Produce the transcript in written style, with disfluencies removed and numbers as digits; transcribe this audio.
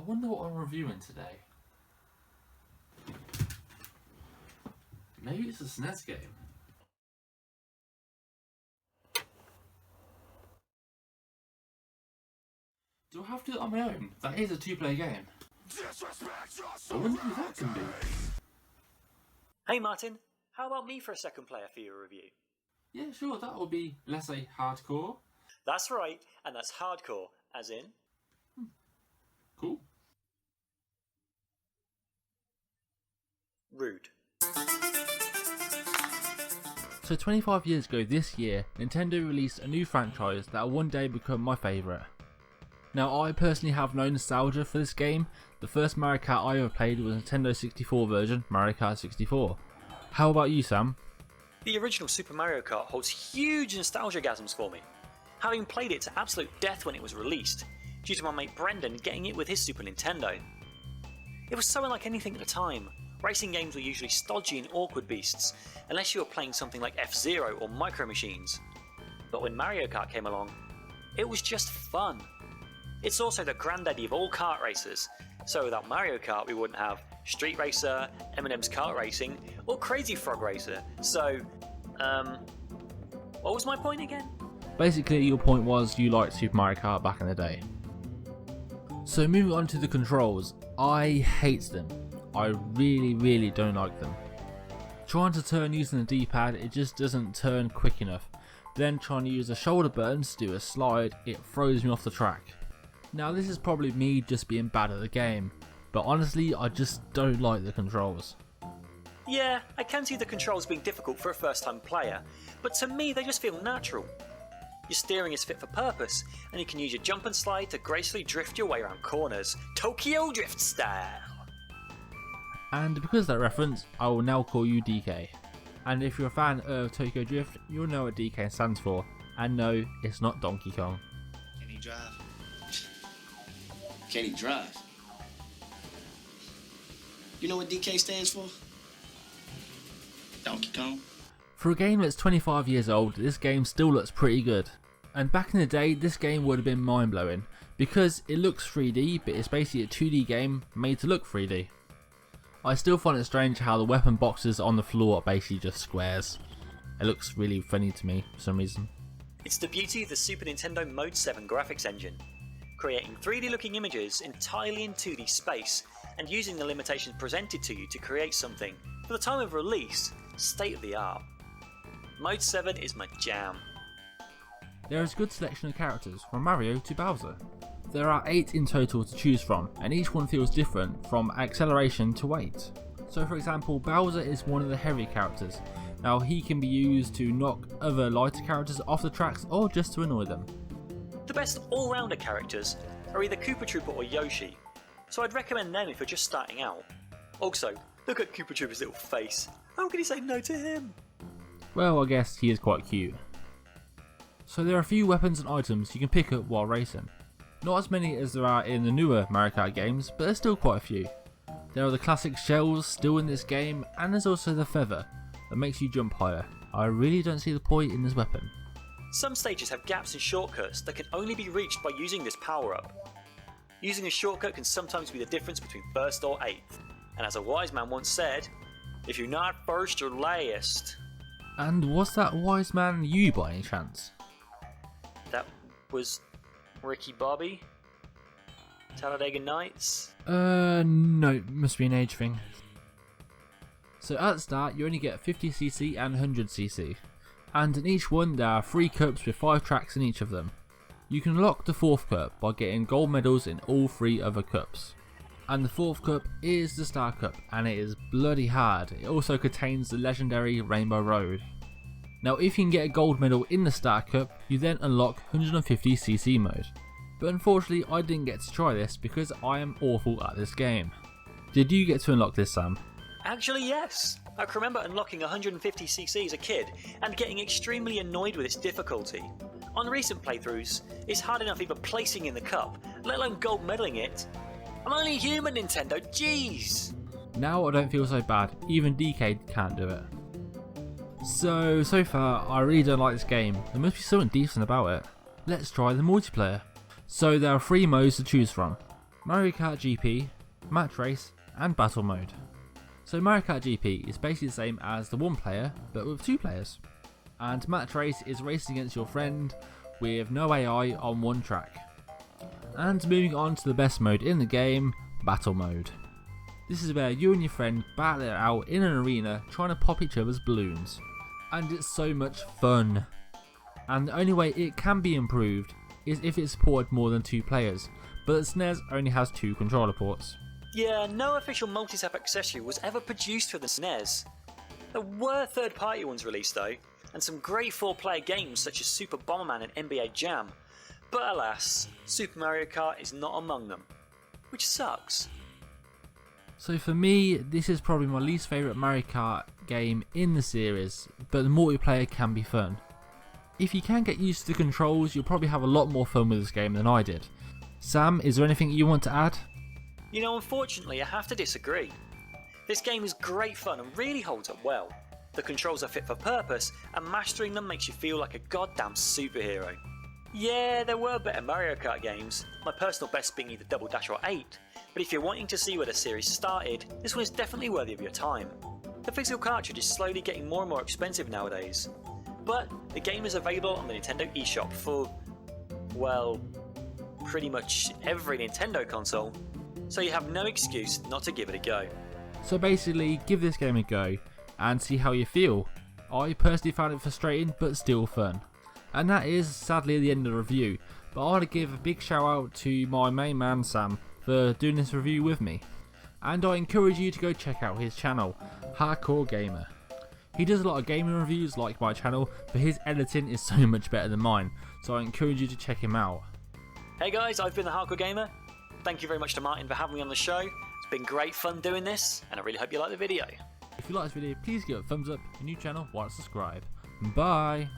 wonder what I'm reviewing today. Maybe it's a SNES game. Do I have to do it on my own? That is a two-player game. I wonder who that can be. Hey Martin, how about me for a second player for your review? Yeah, sure, that will be, let's say, hardcore. That's right, and that's hardcore, as in... Cool. Rude. So 25 years ago this year, Nintendo released a new franchise that will one day become my favourite. Now I personally have no nostalgia for this game. The first Mario Kart I ever played was Nintendo 64 version, Mario Kart 64. How about you, Sam? The original Super Mario Kart holds huge nostalgia-gasms for me, having played it to absolute death when it was released, due to my mate Brendan getting it with his Super Nintendo. It was so unlike anything at the time. Racing games were usually stodgy and awkward beasts, unless you were playing something like F-Zero or Micro Machines. But when Mario Kart came along, it was just fun. It's also the granddaddy of all kart racers, so without Mario Kart we wouldn't have Street Racer, Eminem's Kart Racing, or Crazy Frog Racer, so, what was my point again? Basically your point was you liked Super Mario Kart back in the day. So moving on to the controls, I hate them. I really don't like them. Trying to turn using the D-pad, it just doesn't turn quick enough. Then trying to use the shoulder buttons to do a slide, it throws me off the track. Now this is probably me just being bad at the game, but honestly I just don't like the controls. Yeah, I can see the controls being difficult for a first time player, but to me they just feel natural. Your steering is fit for purpose, and you can use your jump and slide to gracefully drift your way around corners, Tokyo Drift style. And because of that reference, I will now call you DK. And if you're a fan of Tokyo Drift, you'll know what DK stands for. And no, it's not Donkey Kong. Can he drive? Can he drive? You know what DK stands for? Donkey Kong. For a game that's 25 years old, this game still looks pretty good. And back in the day, this game would have been mind-blowing, because it looks 3D, but it's basically a 2D game made to look 3D. I still find it strange how the weapon boxes on the floor are basically just squares. It looks really funny to me for some reason. It's the beauty of the Super Nintendo Mode 7 graphics engine, creating 3D looking images entirely in 2D space and using the limitations presented to you to create something, for the time of release, state of the art. Mode 7 is my jam. There is a good selection of characters, from Mario to Bowser. There are 8 in total to choose from, and each one feels different from acceleration to weight. So for example, Bowser is one of the heavy characters. Now he can be used to knock other lighter characters off the tracks or just to annoy them. The best all-rounder characters are either Koopa Troopa or Yoshi, so I'd recommend them if you're just starting out. Also, look at Koopa Troopa's little face. How can you say no to him? Well, I guess he is quite cute. So there are a few weapons and items you can pick up while racing. Not as many as there are in the newer Mario Kart games, but there's still quite a few. There are the classic shells still in this game, and there's also the feather that makes you jump higher. I really don't see the point in this weapon. Some stages have gaps and shortcuts that can only be reached by using this power-up. Using a shortcut can sometimes be the difference between first or eighth, and as a wise man once said, if you're not first, you're last. And was that wise man you by any chance? That was Ricky Bobby? Talladega Nights? No, it must be an age thing. So at the start you only get 50cc and 100cc, and in each one there are 3 cups with 5 tracks in each of them. You can unlock the 4th cup by getting gold medals in all 3 other cups. And the 4th cup is the Star Cup, and it is bloody hard. It also contains the legendary Rainbow Road. Now if you can get a gold medal in the Star Cup, you then unlock 150cc mode. But unfortunately I didn't get to try this because I am awful at this game. Did you get to unlock this, Sam? Actually yes! I can remember unlocking 150cc as a kid and getting extremely annoyed with its difficulty. On recent playthroughs, it's hard enough even placing in the cup, let alone gold medaling it. I'm only human, Nintendo, jeez! Now I don't feel so bad, even DK can't do it. So far I really don't like this game. There must be something decent about it. Let's try the multiplayer. So there are 3 modes to choose from. Mario Kart GP, Match Race and Battle Mode. So Mario Kart GP is basically the same as the one player but with two players. And Match Race is racing against your friend with no AI on one track. And moving on to the best mode in the game, Battle Mode. This is where you and your friend battle it out in an arena trying to pop each other's balloons. And it's so much fun. And the only way it can be improved is if it's supported more than two players, but the SNES only has two controller ports. Yeah, no official multi-tap accessory was ever produced for the SNES. There were third-party ones released though, and some great 4-player games such as Super Bomberman and NBA Jam, but alas, Super Mario Kart is not among them, which sucks. So for me, this is probably my least favourite Mario Kart game in the series, but the multiplayer can be fun. If you can get used to the controls, you'll probably have a lot more fun with this game than I did. Sam, is there anything you want to add? You know, unfortunately I have to disagree. This game is great fun and really holds up well. The controls are fit for purpose and mastering them makes you feel like a goddamn superhero. Yeah, there were better Mario Kart games, my personal best being either Double Dash or 8, but if you're wanting to see where the series started, this one is definitely worthy of your time. The physical cartridge is slowly getting more and more expensive nowadays, but the game is available on the Nintendo eShop for, well, pretty much every Nintendo console, so you have no excuse not to give it a go. So basically, give this game a go and see how you feel. I personally found it frustrating but still fun. And that is sadly the end of the review, but I want to give a big shout out to my main man Sam for doing this review with me. And I encourage you to go check out his channel, Hardcore Gamer. He does a lot of gaming reviews like my channel, but his editing is so much better than mine, so I encourage you to check him out. Hey guys, I've been the Hardcore Gamer. Thank you very much to Martin for having me on the show. It's been great fun doing this, and I really hope you like the video. If you like this video, please give it a thumbs up, a new channel, why not subscribe. Bye!